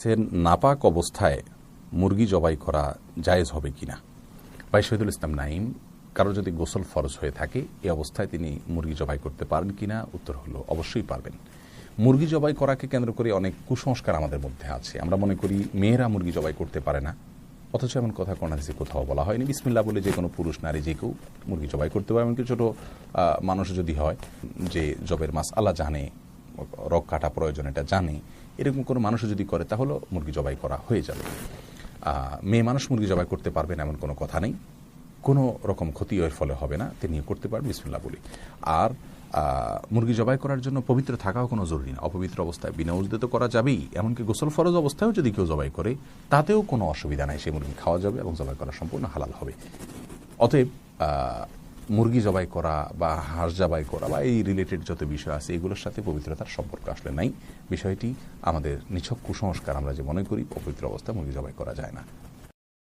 সে নাপাক অবস্থায় মুরগি জবাই করা জায়েজ হবে কিনা। ভাই শহীদুল ইসলাম নাইম, কারো যদি গোসল ফরজ হয়ে থাকে এই অবস্থায় তিনি মুরগি জবাই করতে পারেন কিনা? উত্তর হলো অবশ্যই পারবেন। মুরগি জবাই করাকে কেন্দ্র করে অনেক কুসংস্কার আমাদের মধ্যে আছে। আমরা মনে করি মেয়েরা মুরগি জবাই করতে পারে না, অথচ এমন কথা কোন হাদিসে কোথাও বলা হয়নি। বিসমিল্লাহ বলে যে কোনো পুরুষ নারী যে কেউ মুরগি জবাই করতে পারে। এমনকি ছোট মানুষ যদি হয় যে জবের মাস আল্লাহ জানে, রক কাটা প্রয়োজন এটা জানে, এরকম কোনো মানুষ যদি করে তাহলে মুরগি জবাই করা হয়ে যাবে। মেয়ে মানুষ মুরগি জবাই করতে পারবেন এমন কোনো কথা নেই, কোনো রকম ক্ষতি এর ফলে হবে না, তিনি করতে পারবেন বিসমিল্লাহ বলি। আর মুরগি জবাই করার জন্য পবিত্র থাকাও কোনো জরুরি না। অপবিত্র অবস্থায় বিনা উজদে তো করা যাবেই, এমনকি গোসল ফরজ অবস্থায়ও যদি কেউ জবাই করে তাতেও কোনো অসুবিধা নাই, সেই মুরগি খাওয়া যাবে এবং জবাই করা সম্পূর্ণ হালাল হবে। অতএব মুরগি জবাই করা বা হাঁস জবাই করা বা এই রিলেটেড যত বিষয় আছে এগুলোর সাথে পবিত্রতার সম্পর্ক আসলে নাই। বিষয়টি আমাদের নিছক কুসংস্কার, আমরা যে মনে করি অপবিত্র অবস্থায় মুরগি জবাই করা যায় না।